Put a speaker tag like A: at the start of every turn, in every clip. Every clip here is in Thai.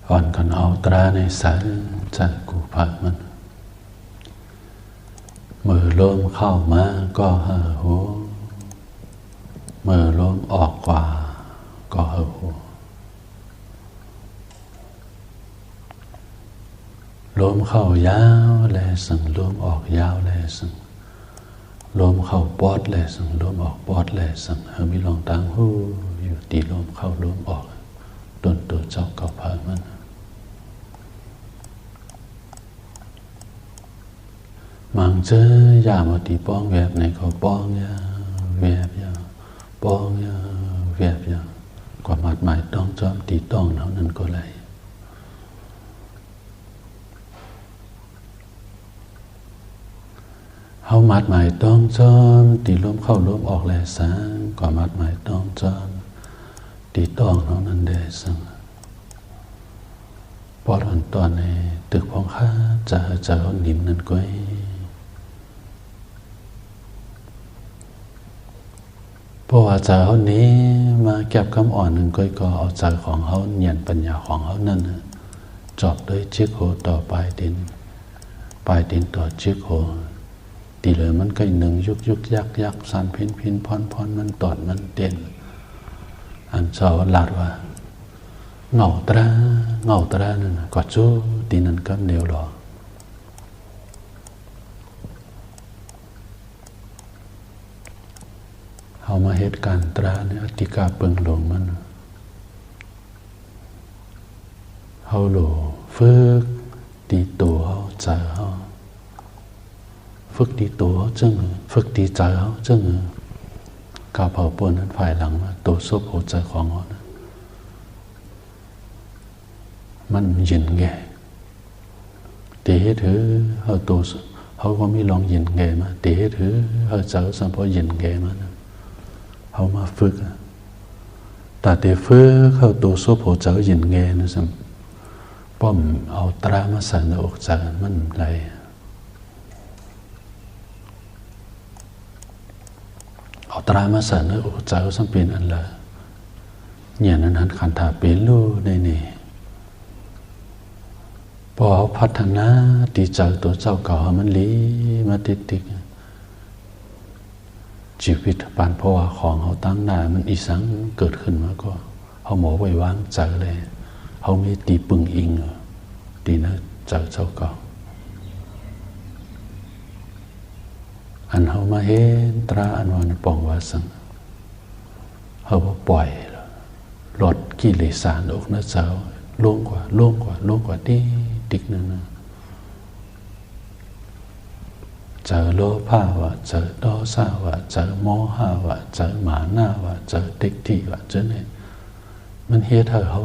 A: อ่อนกันเอาตราในสายจากกูพักมันมือลมเข้ามาก็เห่อหัวมือลมออกกว่าก็เห่อหัวลมเข้ายาวแลสังลมออกยาวแลสังลมเข้าปอดแลสังลมออกปอดแลสังเฮามีลองตังหูอยู่ตีลมเข้าลมออกต้นตัวเจ้าเก่าพามันมังเจอยามาตีป้องแวบในเขาป้องยาแวบยาป้องยาแวบยากว่ามัดหมายต้องจอมตีต้องเท่านั้นก็เลยเฮามัดหมายต้องจอมตีลมเข้าลมออกแลสังกว่ามัดหมายต้องจอมตีต้องเท่านั้นเดสังปอดอันตอนในตึกพองข้าจะเอาหนิมนั่นก้อยเพราะว่าจะเอานี้มาเก็บคำอ่อนหนึ่งก้อยก็เอาใจของเขาเนียนปัญญาของเขานั่นจอบด้วยชิกโหต่อปลายดินต่อชิกโหตีเลยมันก็หนึ่งยุกยักสันพินพรมันตอดมันเต้นอันเจ้าลาดว่าเงาตรานั่นก็จู้ตีนั่นก็เดียวหรอเอามาเหตุการณ์ตราเนี่ยอธิกาเปิงหลงมันเขาหลฝึกตีตัวเขาใจเขาฝึกตีตัวจึงฝึกตีใจเขาจึงกาเผาปนนั้นฝ่ายหลังมาตัวซบหัวใจของเขานะมันยินแก่ตีให้ถือเขาตัวเขาก็ไม่ลองยินแก่มาตีให้ถือเขาเจอสัมพอยินแก่มานะเขามาฝึกแต่เดี๋ยวฝึกเขาตัวซบหัวใจยินแก่นะสัมป้อมเอาตรามาใส่ในอกใจมันไรเอาตรามาใส่ในอกใจสัมเป็นอันละเนี่ยนั้นขันธาเป็นรู้ได้นี่พอพัฒนาตีใจตัวเจ้าเก่ามันลีมาติดชีวิตปานเพราะว่าของเขาตั้งหน้ามันอีสังเกิดขึ้นมาก็เขาหมอไว้วางใจเลยเขาไม่ตีปึงอิงตีนะใจเจ้าเก่าอันเขามาเห็นตราอันวันปองวาสังเขาปล่อยลดกิเลสานอกนะเจ้าล่วงกว่าดิกนั่นนะเจอโลภะวะเจอโทสะวะเจอโมหะวะเจอหมานะวะเจอทิฏฐิวะเจอเนี่ยมันเฮ็ดให้เขา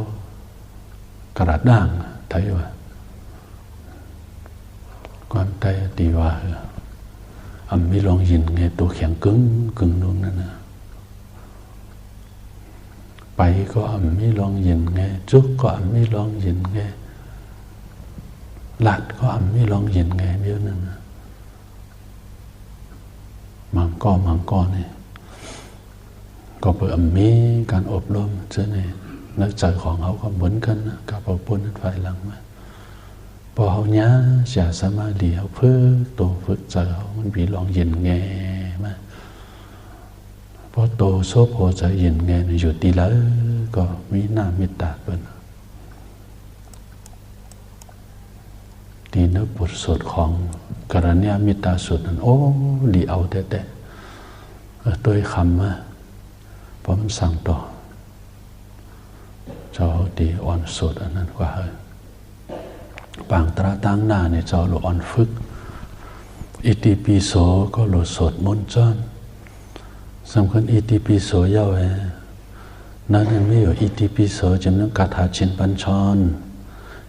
A: กระด้างไทยว่าความไทยดีว่ามีลองยินไงตัวแข็งกึ่งนู่นนั่นนะไปก็มีลองยินไงจุกก็มีลองยินไงหลัดก็มีลองยินไงเยอะนั่นนะมังกรเนี่ยก็เพื่อมีการอบรมเช่นนี้นักใจของเขาก็เหมือนกันนะกับเอาปุ่นนั้นไฟหลังมาพอเขาเนี้ยจะสามารถเลี้ยวฝึกใจเขามันมีลองยินไงมาพอโตโซโพใจเย็นไงอยู่ตีแล้วก็มีหน้ามิตาเป็นตีนึกบทสวดของกรณียมิตาสุดนั้นโอ้ดีเอาแต่ตัวคำมาเพราะมันสั่งต่อเจ้าดีอ่อนสุดอันนั้นกว่าปางตราตั้งหน้าเนี่ยเจ้าหลอ่อนฝึกอิติปิโสก็หลสวดมนต์จ้อนสำคัญอิติปิโสเย้านั่นไม่อยู่อิติปิโสจำนวนคาถาชินปัญชร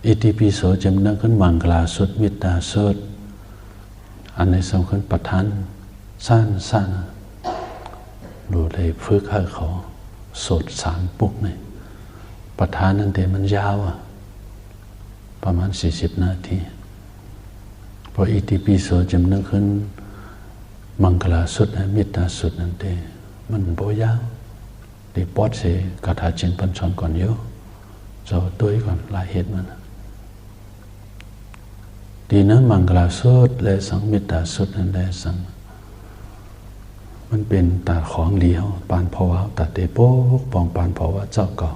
A: อิติปิโสจำนวนขึ้นมังกลาสุดมิตาสุดอันในสำคัญประทานสั้นดูเลยฝึกให้เขาสด3 ปุกเนี่ยประทานนั่นเดี๋ยวมันยาวประมาณ40 นาทีพออิติปิโสจำนวนขึ้นมังกลาสุดมิตาสุดนั่นเอง มันโบยาวดีปอดเสกาถาจินปัญชรก่อนเยอะ เจ้าตัวก่อนหลายเหตุมันดีนะมังกรสุดและสังมิตาสุดนั่นแหละสังมันเป็นตาของเลี้ยวปานภาวะตัดเตโป๊กปองปานภาวะเจ้าก่อ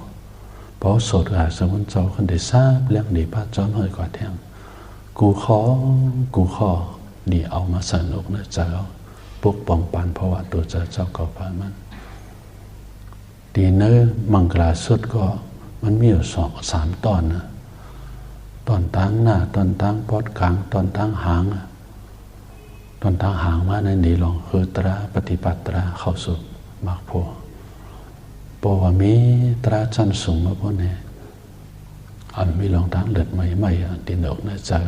A: เพราะสดสมุนเจ้าคนได้ทราบเรื่องดีป้าจอมเฮยกว่าแทงกูขอดีเอามาสนุกนะเจ้าปกป้องปานภาวะตัวเจ้าก่อพามันดีเนื้อมังกรสุดก็มันมีอยู่3 ตอนนะตอนตั้งหน้าตอนตั้งปอดกลางตอนตั้งหางตอนตั้งหางมาในนี้ลองคือตราปฏิปัตตราเข้าสู่มรรคผลเพราะว่ามีตราชั้นสูงมาพวกนี้มีลองตั้งเลือดใหม่ๆตีนอกนะเจ้า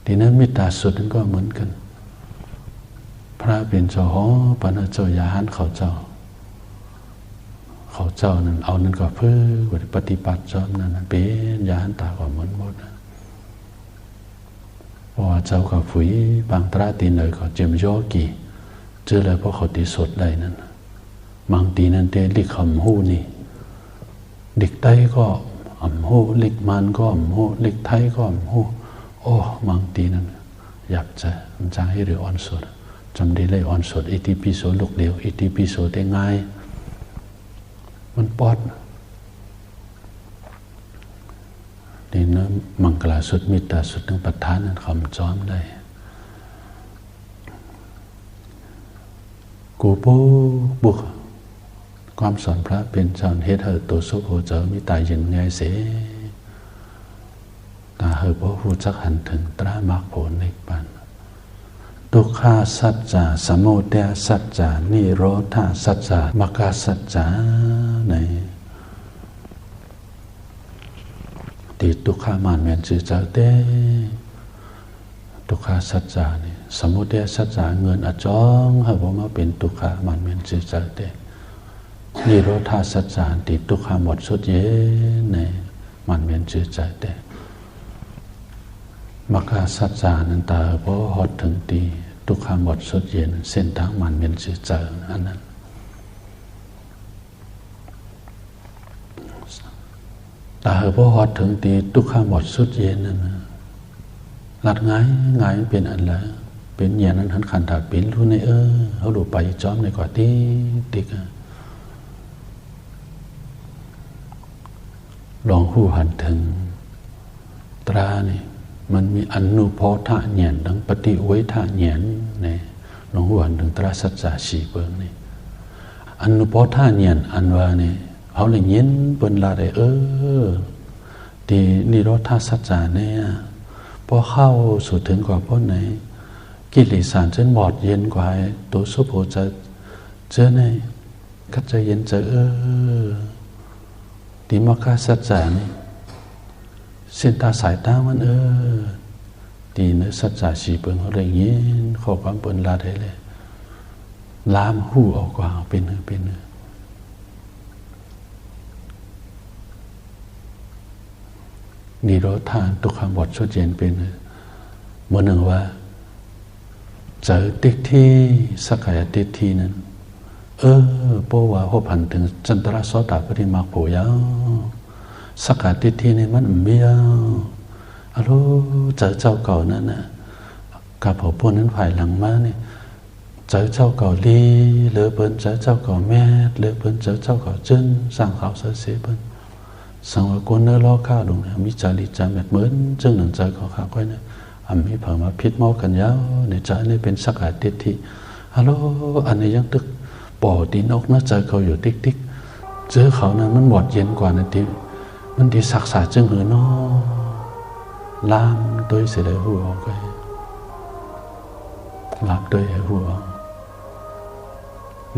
A: ทีนั้นมิตาสุดนั้นก็เหมือนกันพระเป็นเจ้าหอปนเจ้ายาหันเขาเจ้านั้นเอานั้นก็เพื่อปฏิบัติจอมนั้นเป็นยานตาก็เหมือนหมดเพราะว่าเจ้าก็ฝืนบางตราตีนเลยก็เจียมย่อกี่เจอเลยเพราะเขาตีสดได้นั่นบางตีนั้นเตลิกคำหูนี่ลิกไตก็อ่ำหูลิกมันก็อ่ำหูลิกไทยก็อ่ำหูโอ้บางตีนั้นหยับใจมันจะให้เรืออ่อนสดจำได้เลยอ่อนสดอิติปิโสลูกเดียวอิติปิโสได้ง่ายมันปอดนี่นะมังกรสุดมิตาสุดทั้งประธานนั้นคำจอมได้กูปูบุกความสอนพระเป็นจอนเฮ็ดเฮอตัวสุโขเจอมีตายยินไงเสตาเฮอบ่ฮู้จักหันถึงตรามรรคผลนิพพานทุกขาสัจจะสมุทัยสัจจะนิโรธาสัจจะมรรคสัจจะในติทุกขามันเมียนจือเจ้าเต้ทุกขาสัจจะนี่สมุทัยสัจจะเงินอจองให้ผมมาเป็นทุกขามันเมียนจือเจ้าเต้นิโรธาสัจจะติทุกขาหมดสุดเย็นในมันเมียนจือเจ้าเต้มรรคสัจจานั้นตาพอหดถึงตีทุกขาหมดสุดเย็นเส้นทางมันเป็นสื่อเจออันนั้นตาพอหดถึงตีทุกขาหมดสุดเย็นนั่นหลัดง่ายเป็นอันละเป็นอย่างนั้นหันขันถาเป็นรู้ในเขาดูไปจอมในกว่าติ๊กลองหูหันถึงตรานี่มันมีอนุโพธะเนียนดังปฏิเวทะเนียนในหลวงหัวถึงตราสัจจะสีเบิงนี่อนุโพธะเนียนอันว่านี่เขาเลยยินเปิ้นลาได้ตีนิโรธาสัจจะเนี่ยพอเข้าสู่ถึงกว่าพ้นไหนกิเลสจนหมดเย็นกว่าตัวสุโภจะเจอในก็จะเย็นเจอตีมรรคสัจจะนี่เส้นตาสายตามันตีเนื้อสัจจะสีเปิงเขาเลยยินขอความเปิงลาได้เลยลามหูออกกว่าเป็นนิโรธาทุกขบทชุดเย็นเป็นเมื่อหนึ่งว่าเจอติกที่สกายติที่นั้นเพราะว่าเขาผ่านถึงจันทรโสตปฏิมาโผยาวสกัดที่นี่มันเบี้ยวเจอเจ้าเก่านั่นนะกับพวกนั้นฝ่ายหลังมาเนี่ยเจอเจ้าเก่าลีเหลือเปิ้นเจอเจ้าเก่าแม่เหลือเปิ้นเจอเจ้าเก่าจึงสร้างเขาเสียเปิ้นสังว่าคนเนื้อล้อข้าวลงเนี่ยมีจารีจาแบบเหมือนจึงหนังเจอเขาข้าวก้อยเนี่ยมีผ่ามาพิษเมากันยาวเนี่ยใจนี่เป็นสกัดที่อันนี้ยังตึกป่อตีนอกน่าเจอเขาอยู่ติ๊กเจอเขานั้นมันหมดเย็นกว่านาทีมันดีศักษาจึงหือน้อลามด้วยเสียเลยหัวก็ลามด้วยหัว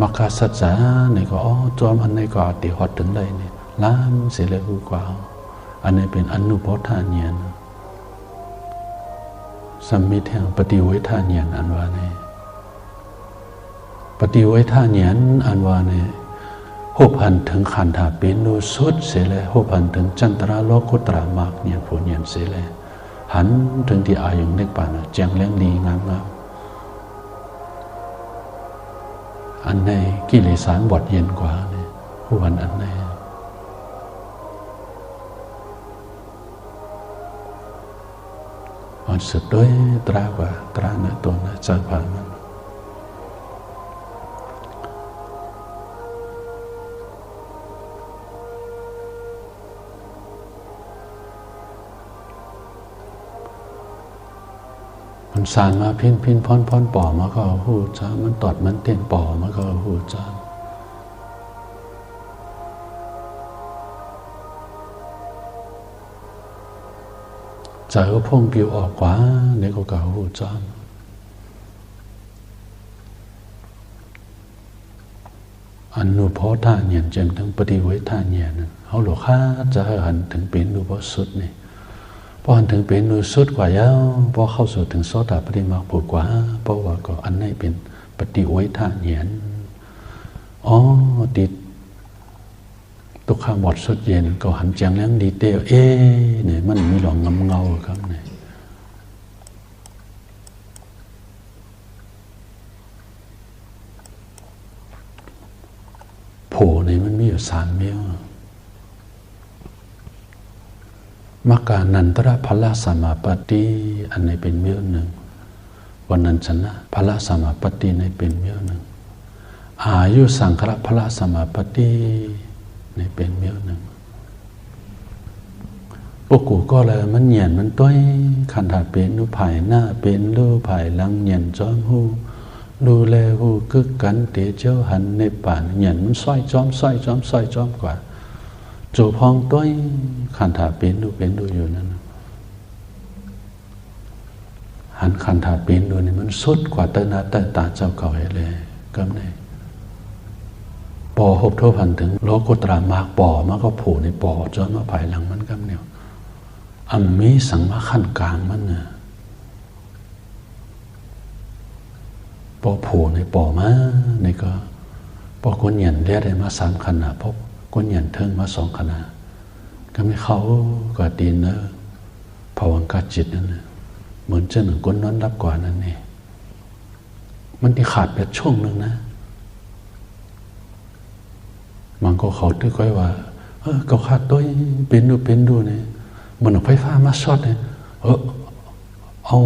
A: มรรคสัจจะนี่ก็จอมอันนี้ก็ติหอดถึงได้นี่ลามเสียเลยหัวกว่าอันนี้เป็นอนุโพธาเนียนสัมมิแห่งปฏิเวทาเนียนอันว่านี่ปฏิเวทาเนียนอันว่านี่หกพันถึงขันธาเป็นโนสุดเสียเลยหกพันถึงจันตราโลกุตระมากเนี่ยผลเนียนเสียเลยหันถึงที่อายุเล็กป่านแจงเลี้ยงดีงามอันในกิเลสานบดเย็นกว่าเนี่ยผู้พันอันใน มันสุดด้วยตรากว่าตราเนื้อตัวนะเจอผ่านมันสานมาพินพ่อนป่อมาก็หูจ้ามันตอดมันเตียนป่อมาก็หูจ้าใจก็พุ่งปิวออกกว่าเนี่ยก็เก่าหูจ้าอันนูพอท่าเนียนเจมทั้งปฏิไว้ท่าเนียนเขาหลอกข้าจะหันถึงเป็นนูพอสุดนี่พอหันถึงเป็นนูสุดกว่าแล้วพอเข้าสู่ถึงโสดาปฏิมาผูกกว่าเพราะว่าก็อันนี้เป็นปฏิไว้ท่าเนียนอ๋อติดตุกข้างบอดสุดเย็นก็หันแจงเลี้ยงดีเตลเนี่ยมันมีหลองงำเงาครับเนี่ยโผเนี่ยมันมีอยู่3 เมี่ยวมรรคานันตระพละสมาปฏิอันนี้เป็นเมี่ยวหนึ่งวันนันชนะพละสมาปฏิในเป็นเมี่ยวหนึ่งอายุสังขารพละสมาปฏิในเป็นเมี่ยวหนึ่งพวกกูก็เลยมันเหยียนมันต้อยขันถาเป็นนูภายหน้าเป็นรูภายหลังเหยียนจอมหูดูแลหูกึกกันเตเจ้าหันในป่านเหยียนมันซ้อยจอมกว่าจูพองต้อยขันถาเป็นดูอยู่นั่นหันขันถาเป็นดูนี่มันสุดกว่าเตนาเตตาเจ้าเก่าเลยก็ไม่ปอหบทั่วพันถึงโลกุตระมากปอมันก็ผูในปอจนมาภายหลังมันก็เนี่ยอัมมีสังมาขั้นกลางมันเนี่ยปอผูในปอมาในก็ปอกุญยันเรียกได้มา3 ขณะพบกุญยันเทิงมา2 ขณะก็ไม่เขาก็ตีนเนอภวังคจิตนั่นเหมือนเจ้าหนึ่งกุญนอนรับกว่านั่นนี่มันที่ขาดไปช่วงหนึ่งนะมันก็เขาตื้อก้อยว่าก็ขาดตัวเป็นดูเนี่ยมันเอาไฟฟ้ามาช็อตเนี่ยเอา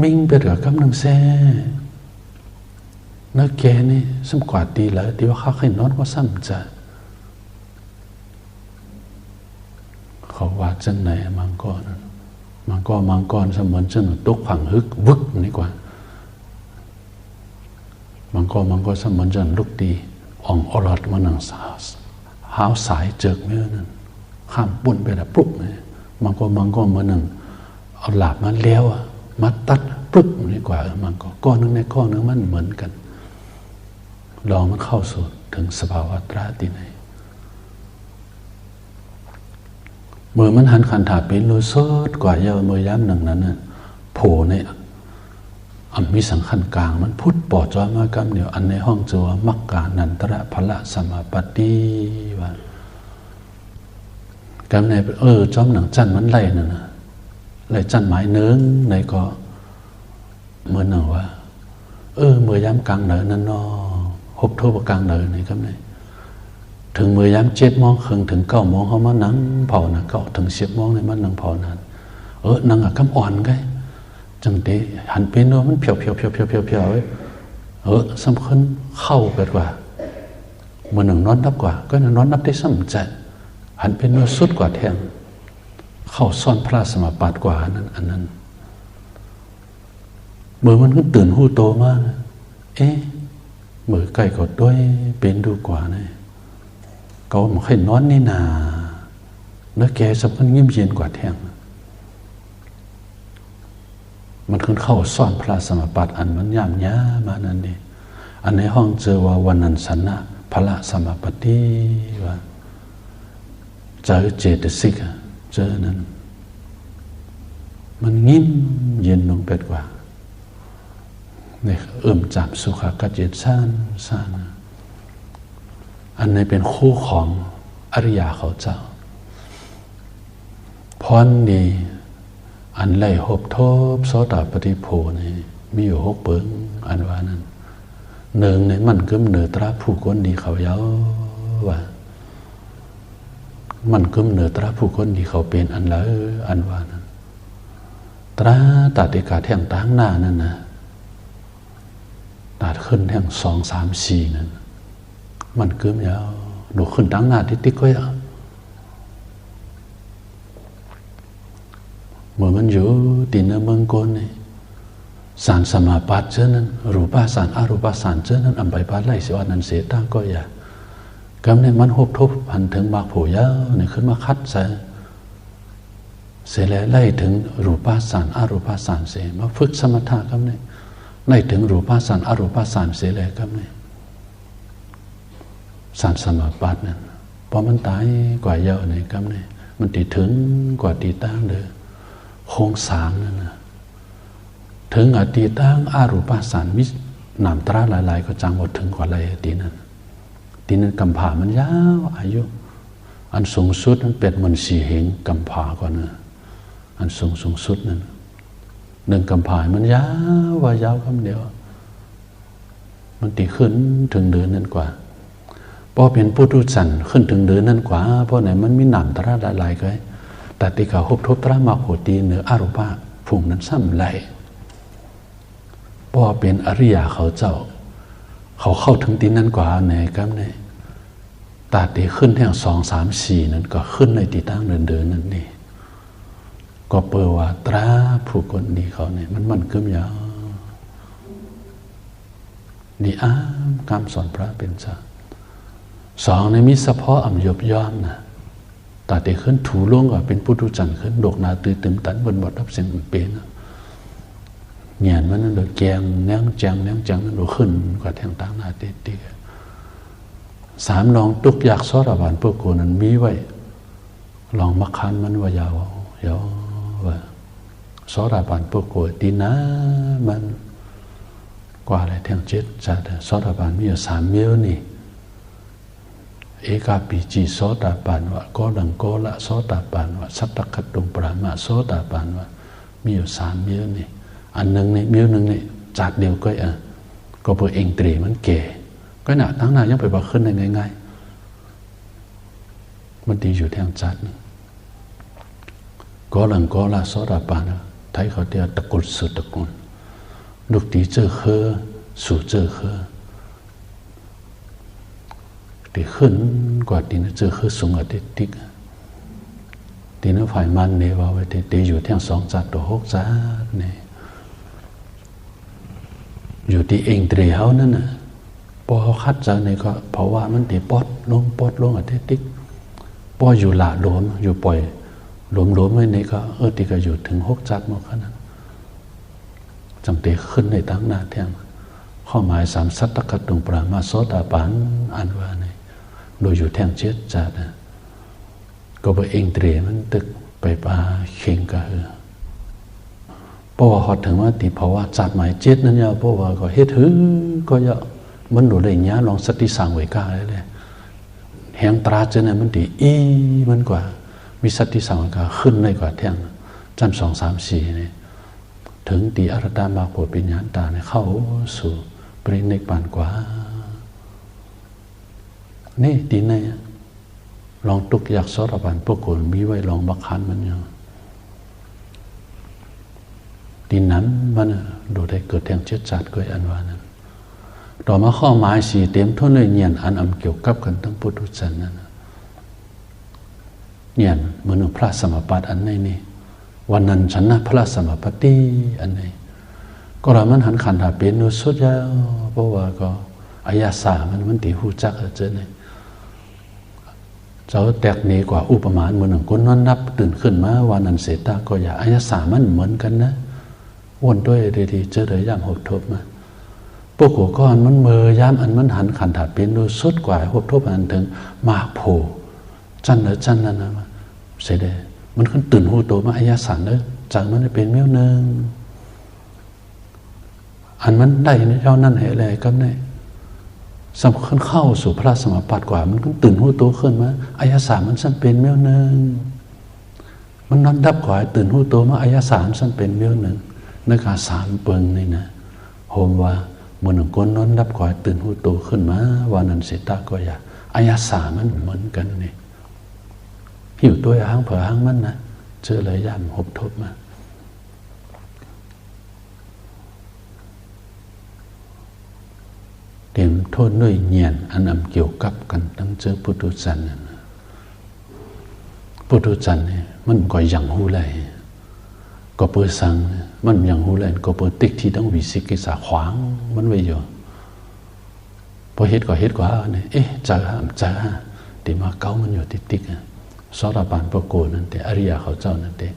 A: มิ่งไปเหลือกำลังแซ่นักแกนี่สมกว่าตีแล้วที่ว่าข้าให้นอนก็ซ้ำจะเขาว่าจังไหนมังกรเสมือนจังตุกผังฮึกวึกนี่กว่ามังกรเสมือนจังลุกตีอ่องอรดมันหนังหาวสายเจิกเมื่อนั้นข้ามปุ่นไปแล้วปุ๊บเนี่ยมันก็มันหนึ่งเอาหลาบมันเลี้ยวมาตัดปุ๊บนี่กว่ามันก็ก้อนนึงในก้อนนึงมันเหมือนกันลองมันเข้าสู่ถึงสภาวะตราติไหนเมื่อมันหันขันถาเป็นรู้สดกว่าเยอะเมื่อย้ำหนึ่งนั้นน่ะโผล่ในมีสังขันกลางมันพุทธปอจอยมากำเดียวอันในห้องจัวมักกานันตระพละสมาปฏิว่ากำในจอมหนังจันมันไล่นั่นนะไล่จันหมายเนื้อในก็เมื่อหนึ่งว่าเมื่อย้ำกลางเนินนั่นนอหบโทบกลางเนินในกำในถึงเมื่อย้ำ7 โมงครึ่งถึง9 โมงเขามานั่งเผานะก็ถึง10 โมงในมันนั่งเผานั้นนั่งกำอ่อนไงจังดีหันเป็นโนมันเพียวไว้สำคัญเข้าเกิดกว่าเมื่อหนึ่งนอนนับกว่าก็นอนนับได้ซ้ำใจหันเป็นโนสุดกว่าแทงเข้าซ่อนพระสมาปาดกว่านั้นอันนั้นเมื่อมันก็ตื่นหูโตมากเมื่อใกล้ก็ด้วยเป็นดูกว่าเนี่ยก็มันให้นอนนี่นาเนื้อแกสำคัญยิ้มเย็นกว่าแทงมันขึ้นเข้าซ่อนพระสมาปัตอันมันย่ำย้ามานั่นนี่อันในห้องเจอว่าวันนันสนะพระสมาปฏิว่าเจอเจตสิกเจอนั้นมันยิ้มเย็นลงไปกว่าเนี่ยจับสุขกัจเจตซ่านอันนี้เป็นคู่ของอริยาเขาเจ้าพรดีอันไล่หบทบโสดาปฏิโภนี่มีอยู่6 เปิงอันว่านั้นหนึ่งในมันกึมเหนือตราผู้คนดีเขาเย้าว่ามันกึมเหนือตราผู้คนดีเขาเป็นอันละอันว่านั้น ตราตัดติกาแท่งตั้งหน้านั่นนะตัดขึ้นแท่ง2 3 4นั่นมันเกือบยาวหนูขึ้นตั้งหน้าติ๊กก็ยาวเมื่อมันอยู่ตีนเมืองโกนนี่สารสมาปัตเจนั้นรูปาสารอรูปาสารเจนั้นอันไปปัดไล่สิวันนั้นเสียตั้งก็อย่ากำเนี่ยมันหบทบพันถึงมากผู้ยาวเนี่ยขึ้นมาคัดใส่เสียแล้วไล่ถึงรูปาสารอรูปาสารเสียมาฝึกสมถะกำเนี่ยไล่ถึงรูปาสารอรูปาสารเสียแล้วกำเนี่ยสารสมาปัตนั่นพอมันตายกว่าเยอะเนี่ยกำเนี่ยมันตีถึงกว่าตีตั้งเลยโครงสร้างนั่นนะถึงอดีตตั้งอารูปาสารมินามตราหลายๆก็จังหมดถึงกว่าอะไรตีนั้นกำผามันยาวอายุอันสูงสุดนั้นเป็ดมัน4 เหงกำผาก่อนนะอันสูงสุดนั้น1 กำผามันยาวว่ายาวคำเดียวมันตีขึ้นถึงเดือนนั้นกว่าพอเป็นปุถุชนขึ้นถึงเดือนนั้นกว่าเพราะไหนมันมีนามตราหลายๆก็แต่ติกาหบทบตรามาโหตีเหนืออารูปะผุ่งนั้นซ้ำไหลพอเป็นอริยะเขาเจ้าเขาเข้าถึงตีนั้นกว่าไหนครับเนี่ยตาตีขึ้นแท่ง2 3 4นั้นก็ขึ้นในตีตั้งเดินนั่นนี่ก็เปิดว่าตราผู้คนดีเขาเนี่ยมันเกือบยาวนี่คำสอนพระเป็นซะ2ในมิสะเพาะอ่ำยบย้อนนะตาตีขึ้นถูล่วงก็เป็นปุถุชนขึ้นดกนาตื่นตึมตันบนบทรับเสียงเป็นเงียนมันนั่นโดยแกงแนงจังนั่นโดยขึ้นกว่าแทงต่างหน้าตี3ลองตุกอยากซอดบานพวกกูนั้นมีไว้ลองมักคันมันว่ายาวว่าซอดบานพวกกูตีนะมันกว่าอะไรแทง7จัดซอดบานมีอยู่3 เมลนี่เอกาปิจิโสดาปันวะก็ดังก็ละโสดาปันวะสัตตคัตตุปรามาโสดาปันวะมีอยู่3 เมลนี่อันหนึ่งนี่เมลหนึ่งนี่จัดเดียวก็เพื่อเองตรีมันเก๋ก็หนาทั้งหน้ายังไปบอกขึ้นได้ง่ายๆมันดีอยู่แทงจัดก็ดังก็ละโสดาปันไทยเขาเดียวตะกุลสุดตะกุลลูกตีเจอเคอสู่เจอเคอตีขึ้นกว่าตีนั้นเจอคือสูงอติติกตีนั้นฝ่ายมันเนี่ยว่าไว้ตีอยู่ที่2 จัดตัว6 จัดเนี่ยอยู่ที่เองตรีเขานั่นน่ะพอเขาคัดจัดเนี่ยก็เพราะว่ามันตีปอดลงอติติกพออยู่หละหลวมอยู่ปล่อยหลวมไว้นี่ก็ตีก็อยู่ถึง6 จัดหมดขนาดจังตีขึ้นในตั้งหน้าเที่ยงข้อหมาย3สัตตคัตตุปรามาโสดาปันอันว่านี่โดยอยู่แท่ง7 จัดก็ไปเองเตรียมันตึกไปปาเข่งกะเพราะว่าเขาถึงว่าติเพราะว่าจัดหมาย7นั้นเนี่ยเพราะว่าก็เฮ็ดถือก็เยอะมันดูได้ยะลองสติสังเวกาเลยแหงตราเจเนี่ยมันดีมันกว่ามีสติสังเวกาขึ้นในกว่าแท่งจัน2 3 4นี่ถึงตีอรตามาโพธิปัญญาตาเนี่ยเข้าสู่ปรินิพพานกว่านี่ตีไหนลองตุกอยากสอดบันพวกคนมีไว้ลองบักคันมันยังตีนั้นมันดูได้เกิดแทง7 จัดก็อันว่านั้นต่อมาข้อหมาย4เต็มทุนเลยเงียนอันอำเกี่ยวกับกันทั้งปุถุชนนั้นเงียนเหมือนพระสมปัตอันนี้วันนั้นฉันนะพระสมปัตติอันนี้ก็เรามันหันขันหาเป็นนุสุดยาวเพราะว่าก็อายาสามันตีหูจักเจอเนี่ยเจ้าแตกเนกว่าอุปมาเหมือนหนึ่งคนนอนนับตื่นขึ้นมาวันนั้นเสตาก็อย่าอายาสามันเหมือนกันนะวนด้วยดีๆเจอเลยย่ำหดทบมาพวกหัวก้อนมันเมย่ำอันมันหันขันถาเป็นนุสุดกว่าหดทบอันถึงมากโผจันนั่นนะเสด็จมันขึ้นตื่นหูโตมาอายาสารเนอะจากมันเป็นเมี้ยวหนึ่งอันมันได้ในเจ้านั่นเหตุอะไรกันเนี่ยสำคัญเข้าสู่พระสมปัตกว่ามันก็ตื่นหูโตขึ้นมาอายาสารมันสั้นเป็นเมี้ยวหนึ่งมันนอนดับกว่าตื่นหูโตมาอายาสารสั้นเป็นเมี้ยวหนึ่งในการสารเปิงนี่นะโฮมว่าเมื่อหนึ่งคนนอนดับกว่าตื่นหูโตขึ้นมาวันนั้นเสตาก็อย่าอายาสารมันเหมือนกันนี่หิวตัวหางเผอหางมันนะเจอเลยย่ำหบทบมา ษหน่วยเงียนอันเกี่ยวกับกันตั้งเจอปุถุจันทร์ปุถุจันทร์เนี่ยมันก็ยังหูเลยก็เปิดสังมันยังหูเลยก็เปิดติ๊กที่ต้องวิสิกิสาขวางมันไว้อยู่พอเฮ็ดก็เนี่ยเจอที่มาเก้ามันอยู่ติ๊กสารปานประโกนั่นแต่อริยเขาเจ้านั่นแต่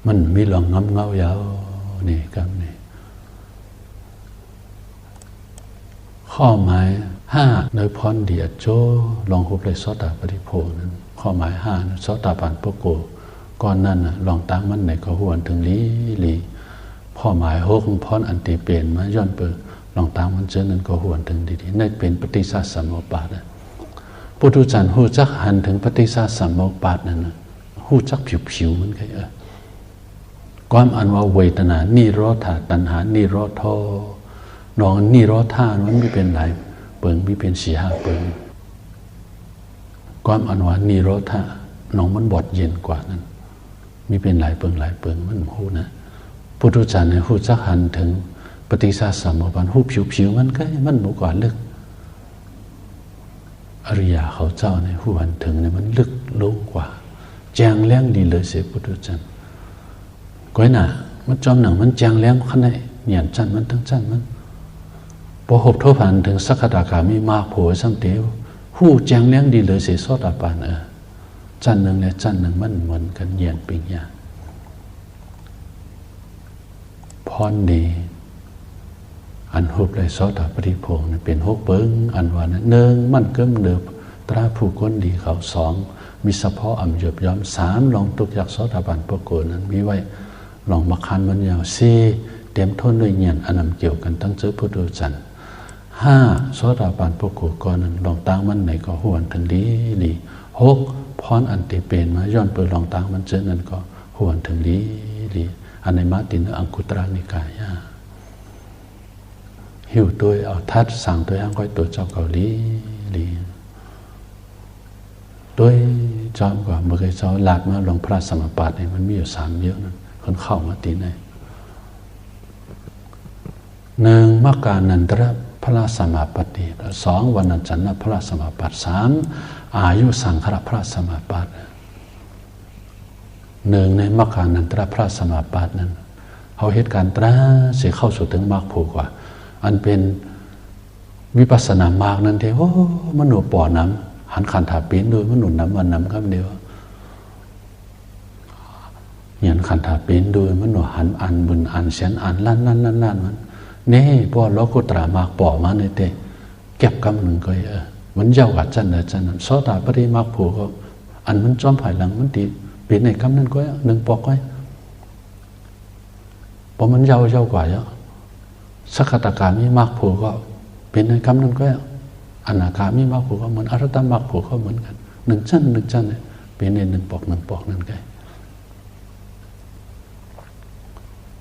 A: มันมีลองงำเงายาวนี่ครับนี่ข้อหมาย5ในพรเดียโจลองหุบเลยโสตปฏิโภนั้นข้อหมาย5โสตปานประโกก่อนนั้นลองตั้งมันไหนก็หวนถึงลีข้อหมาย6พรอันติเปลี่ยนมาย้อนเปิดลองตั้งมันเจอนั้นก็หวนถึงดีๆนั่นเป็นปฏิสัสสโมปาทปุถุจันทร์หูจักหันถึงปฏิสัสสโมปาทนั้นหูจักผิวมันไงความอันว่าเวทนานิโรธาตัณหานิโรธนองนิโรธามันไม่เป็นไรเปิงไม่เป็น4-5เปิงความอันว่านิโรธาน้องมันบดเย็นกว่านั้นมีเป็นหลายเปิงมันหูนะปุถุจันทร์หูจักหันถึงปฏิสัสสโมปาทหูผิวมันก็มันหมูกว่าลึกอริยเขาเจ้าในหูหันถึงเนี่ยมันลึกลงกว่าแจงแรงดีเลยเสียปุถุจันทร์ก้อยหน่ะมันจอมหนังมันแจงแรงขนาดเหยียนจันมันทั้งจันมันพอหบทผ่านถึงสักขตาขามีมาโผล่สังเตียวหูแจงแรงดีเลยเสียโสดาปานจันหนึ่งและจันหนึ่งมันเหมือนกันเหยียนปิงยาพรดีอันหบเลยโสดาปฏิโภคเป็นหกเบิ้งอันว่านั้นหนึ่งมันเกิมเดือบตราผู้คนดีเขา2มีเฉพาะอ่ำหยบย้อม3ลองตุกจากโสดาบันประโกนั้นมีไว้ลองมาคันมันยาว4เต็มทนด้วยเงียนอันเกี่ยวกันตั้งเจอพุทธจันทร์5โสดาบันประโกก่อนนั้นลองตั้งมันไหนก็หวนถึงดี6พรอันติเปลี่ยนมาย้อนเปิดลองตั้งมันเจอนั้นก็หวนถึงดีอันในมาตินอังคุตระนิกายหิวตัวเอาทัดสั่งตัวย่างก้อยตัวเจ้าเกาหลีโดยจอมกว่าเมื่อกี้เจ้าหลักมาลงพระสมปัตเนี่ยมันมีอยู่3เยอะนั่นคนเข้ามาตีไหน1มรรคานันตระพระสมาปฏิ2วันจันทร์พระสมาปัต3อายุสังขารพระสมาปัต1ในมรรคานันตระพระสมาปัตนั้นเขาเหตุการณ์ตราเสียเข้าสู่ถึงมรรคผูกว่าอันเป็นวิปัสสนามากนั้นเท่มโนปอน้ำหันขันถาปีนโดยมนุษย์น้ำวันน้ำครับเดียวเหยียนขันถาปีนโดยมนุษย์หันอันบุญอันเสียนอันล้านมันนี่พอเราก็ตรามากปอมาในเตเก็บกำหนึ่งก็มันเย้ากับจันนั้นโสดาปฏิมากผูกก็อันมันจอมภายหลังมันตีปีนในกำนั้นก็1ปอกก็พอมันเย้ากว่าเยอะสักขตกามีมากผูกก็เป็นในคำนั้นก็อนาคามีมากผูกก็เหมือนอรหัตมากผูกก็เหมือนกัน1ชั้นเนี่ยเป็นใน1ปอกนั่นไง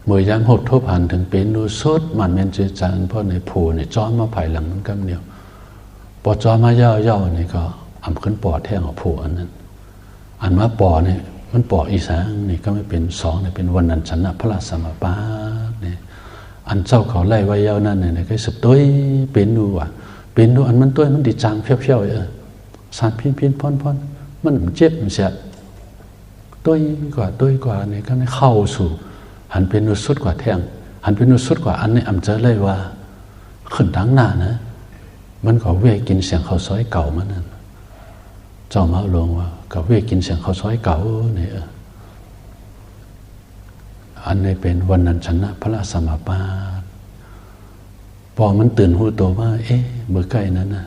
A: เมื่อยามหดทบหันถึงเป็นดูสดมันเมนเจจานเพราะในผูในจ้อมาภายหลังมันกำเดียวพอจ้อมาย่อนี่ก็อ่ำขึ้นปอดแท่งของผูอันนั้นอันมาปอเนี่ยมันปออีสานนี่ก็ไม่เป็น2เนี่ยเป็นวันนันชนะพระสมปาเนี่ยอันเจ้าเขาไล่ไว้ยาวนั่นเนี่ยก็สุดตัวเป็นดูว่ะเป็นดูอันมันตัวมันดีจางเพี้ยวสารพินพ่อนมันเจ็บมันเสียตัวกว่าเนี่ยก็ไม่เข้าสู่หันเป็นนุสุดกว่าแท่งหันเป็นนุสุดกว่าอันนี้อำเจอเลยว่าขึ้นดังหน้านะมันก็เวกินเสียงข้าวซอยเก่ามันนั่นเจ้ามาลงว่าก็เวกินเสียงข้าวซอยเก่าเนี่ยอันนี้เป็นวันนั้นชนะพระสมปาทพอมันตื่นหูตัวว่าเมื่อใกล้นั้นนะ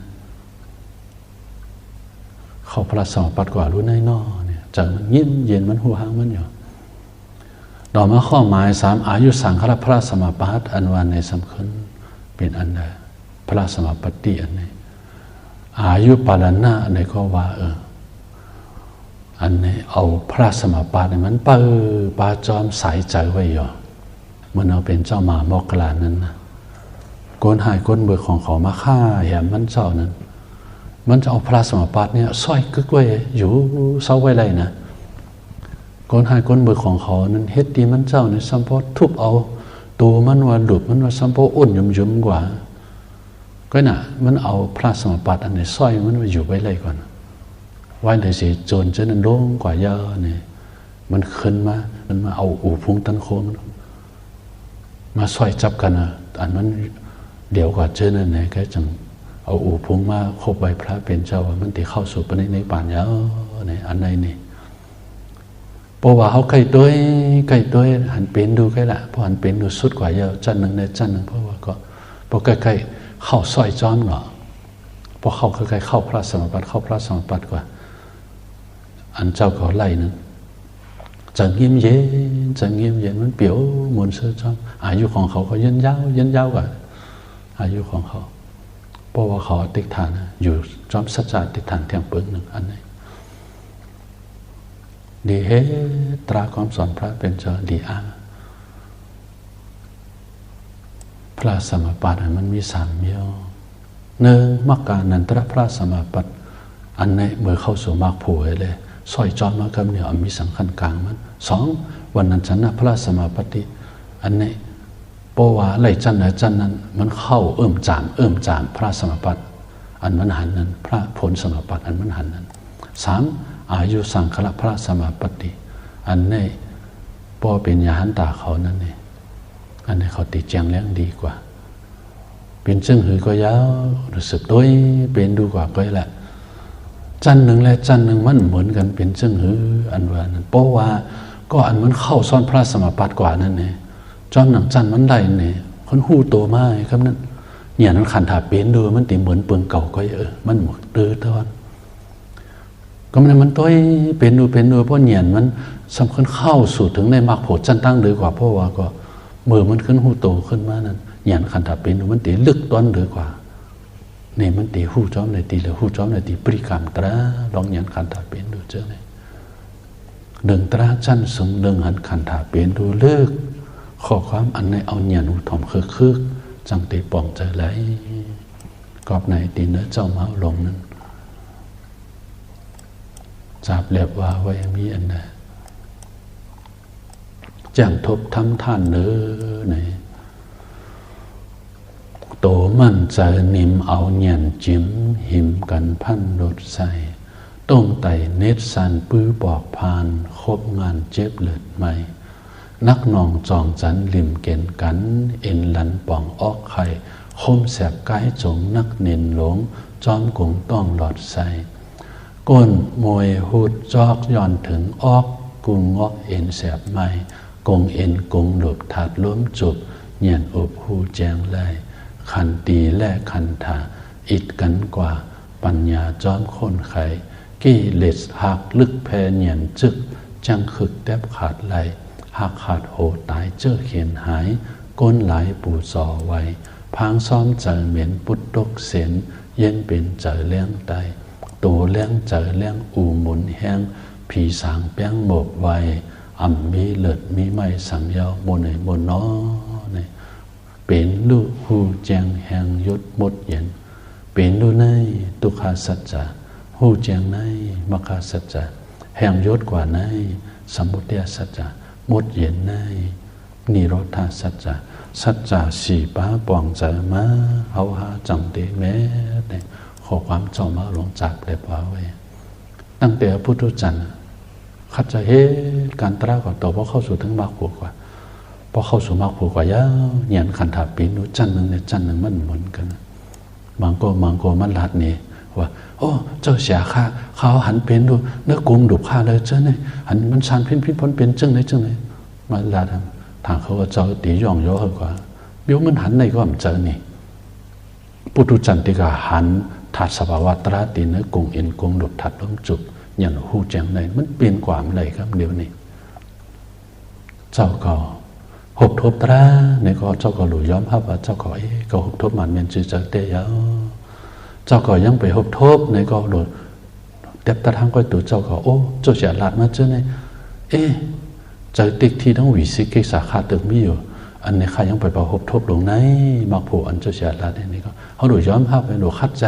A: เขาพระสมปาทกว่ารู้ในนอเนี่ยจากมันยิ้มเย็นมันหูหางมันอยู่ต่อมาข้อหมาย3อายุสังขารพระสมปาทอันวันในสำคัญเป็นอันใดพระสมปฏิอันนี้อายุปาลนะอันนี้ก็ว่าอันนี้เอาพระสมปาทมันปาจอมสายใจไว้อยู่มันเอาเป็นเจ้าหมามอกลานั้นนะโกนหายก้นเบิกของเขามาฆ่าแหมมันเจ้านั้นมันจะเอาพระสมปาทเนี่ยสร้อยกึกไว้อยู่เศร้าไว้ไรนะก้นหายก้นเบิกของเขานั้นเฮ็ดดีมันเจ้าในสัมพอทุบเอา ตัวมันว่าดุมันว่าสัมโพอ้นยุ่มกว่าก็น่ะมันเอาพระสมบัติอันในสร้อยมันมาอยู่ไว้เลยก่อนไว้เลยสิโจรจะนั่นโล่งกว่าเยอะเนี่ยมันขึ้นมามันมาเอาอู่พุงตันโคมมาสร้อยจับกันอ่ะอันนั้นเดี๋ยวกว่าเจอนั่นเนี่ยก็จังเอาอู่พุงมาคบไว้พระเป็นเจ้ามันติเข้าสู่ปณิในป่านเยอะเนี่ยอันไหนนี่เพราะว่าเขาใกล้ตัวหันเป็นดูใกล้ละพอหันเป็นดูสุดกว่าเยอะจันหนึ่งในจันหนึ่งเพราะว่าก็พอใกล้เข้าซอยจอมเนาะพอเข้าใกล้เข้าพระสมบัติเข้าพระสมบัติกว่าอันเจ้าก็ไล่นึงจะเงียบเย็นมันเปี่ยวมนเสื้อจอมอายุของเขาก็ยืนยาวกว่าอายุของเขาเพราะว่าเขาติดฐานอยู่จอมสัจจะติดฐานเทียงปึ้งหนึ่งอันนี้ดีเฮตราความสอนพระเป็นเจ้าดีอาพระสมบัติมันมีสามย่อหนึ่งมรรคานันตระพระสมบัติอันนี้เมื่อเข้าสู่มรรคผู้เลยซอยจอมมาครับเนี่ยมีสังขันกลางมันสองวันนั้นจันนะพระสมบัติอันนี้เพราะว่าไหลจันนั้นมันเข้าเอิ่มจามพระสมบัติอันมันหันนั้นพระผลสมบัติอันมันหันนั้นสามอายุสังขละพระสมบัติอันนี้พอเป็นยาหันตาเขานั่นเองอันนี้เขาติดแจงเลี้ยงดีกว่าเป็นจึงหือก็ยาวรู้สึกตัวเป็นดูกว่าก็แหละจันหนึ่งและจันหนึ่งมันเหมือนกันเป็นจึงหืออันว่านั้นเพราะว่าก็อันมันเข้าซ่อนพระสมบัติกว่านั่นเองจอมหนังจันมันได้เนี่ยคนหู้โตมากครับนั่นเนี่ยนั้นขันถาเป็นดูมันติเหมือนเปลืองเก่าก็มันหมดตื้อตอนก็มันตัวเป็นดูเพราะเนี่ยมันสำคัญเข้าสู่ถึงในมรรคผลจันตั้งเลยกว่าเพราะว่าก็เมื่อมันขึ้นหูโตขึ้นมานั้นเนี่ยขันถาเป็นดูมันติลึกต้นเลยกว่าเนี่ยมันติหูจ้อมในตีเลยหูจ้อมในตีปริกรรมตราลองเนี่ยขันถาเป็นดูเจอเนี่ยหนึ่งตราจันสูงหนึ่งหันขันถาเป็นดูเลิกข้อความอันในเอาเนี่ยอุทมคือจังตีป่องใจไหลกอบในตีเนื้อเจ้าเมาลงนั้นจับเรียบว่าไว้มีอันใดจ้างทบทำท่านเนื้อไหนโตมันใจนิ่มเอาเงียนจิ้มหิมกันพันรถใส่ต้มไต่เน็ตสันปื้อบอกพานคบงานเจ็บเลือดใหม่นักนองจองจันริมเก่นกันเอ็นลันป่องออกไข่คมแสบกายจงนักเนินหลงจอมกงต้องหลอดใส่ก้นมวยหูดจอกย่อนถึงออกกุงงอกเอ็นแสบไม่กงเอ็นกงหลบถาดล้มจุบเงียนอบหูแจงไล่ขันตีและขันถาอิดกันกว่าปัญญาจอมคนไขกี้เลสหักลึกแพเงียนจึกจังขึกแทบขาดไหลหักขาดโหตายเจ้าเขียนหายก้นไหลปูจ่อไว้พังซ้อมเจอเหม็นปุดตกเสียนเย็นเป็นเจอเลี้ยงไตตัวเลี้ยงเจอเลี้ยงอูหมุนแห้งผีสางแป้งหมบไว้อ่ำมีเลิดมีไม่สังยาวบนไหนบนน้อเนี่ยเป็นลูกหูแจงแหงยศหมดเย็นเป็นลูกในตุขาสัจจะหูแจงในมคาสัจจะแหงยศกว่าในสมุทัยสัจจะหมดเย็นในนิโรธาสัจจะสัจจะสี่ป้าป่องใจมาเอาหาจังเตแม้เนี่ยขอความเจ้ามาหลงจับเลยว่าไว้ตั้งแต่พุทธจันทร์ขัดใจการตราก่อนต่อพอเข้าสู่ทั้งมรรคผลกว่าพอเข้าสู่มรรคผลกว่ายาวเหยียนขันถาปีนู้จันหนึ่งเนี่ยจันหนึ่งมันเหมือนกันบางโกมันลัดนี่ว่าโอ้เจ้าเสียข้าเขาหันเป็นดูเนื้อกุมดุข้าเลยเจ้าเนี่ยหันมันชันพินพ้นเป็นจึงเลยมาลัดทางเขาว่าเจ้าตีย่องย่อกว่าเบี้ยวมันหันในก็มันเจอนี่ปุถุจันติกาหันถัดสภาวะตราตีเนื้อกงเอ็นกงดุถัดล้มจุดอย่างหูแจงในมันเปลี่ยนกว่ามันเลยครับเดี๋ยวนี้เจ้าก็หกทบตราในก็เจ้าก็หลุยย้อมภาพว่าเจ้าก็ก็หกทบมันเป็นจืดจักเตยเจ้าก็ยังไปหกทบในก็โดดเด็บตะทางก็ตัวเจ้าก็โอ้เจ้าเสียหลาดมาเจ้าเนี่ยเจอติ๊กที่ทั้งวิสิกิสาขาตึกมีอยู่อันนี้ใครยังไปหกทบลงในมักผูอันเจ้าเสียหลาดนี่ก็เขาหลุยย้อมภาพไปหลุยคัดใจ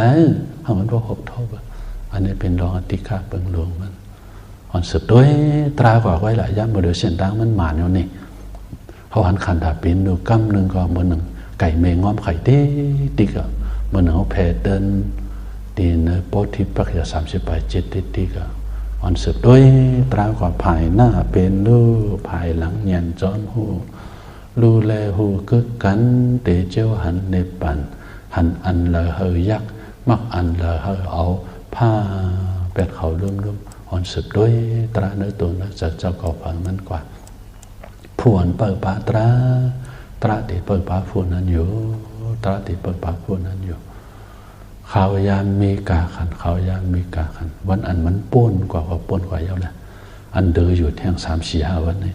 A: เขามันว่าหกทบอันนี้เป็นรองอติฆาเปิงหลวงมันอ่อนสุดด้วยตรากว่าไว้หลายย่ำบริเวณเส้นทางมันหมานอยู่นี่ เขาหันขันดาปีนดูกำหนึ่งก็เมื่อหนึ่งไก่เมงง้อมไข่ตีติ๊กอ่ะเมื่อหนึ่งเขาแผ่เดินตีนโปธิปักยา38 จิตติ๊กอ่ะอันสืบด้วยตรากว่าภายหน้าเป็นลู่ภายหลังเงียนจอนหูลู่แลหูกึกกันเตเจ้าหันในปันหันอันละเฮยักมักอันละเฮเอาผ้าเป็ดเขาลุ่มอันสืบด้วยตราเนื้อตัวนักจัดเจ้าก่อฝังมันกว่าผวนเปิดปาตราติเปิดปาฟูนั้นอยู่ตราติเปิดปาฟูนั้นอยู่เขายามมีกาขันเขายามมีกาขันวันอันมันป้นกว่าป้นกว่าเยอะเลยอันเดืออยู่แท่ง3-4-5 วันนี้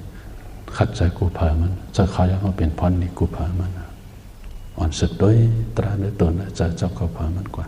A: ขัดใจกูเผามันจะเขายามมาเป็นพรนี่กูเผามันอ่อนสึกด้วยตราเนื้อตัวนักจัดเจ้าก่อฝังมันกว่า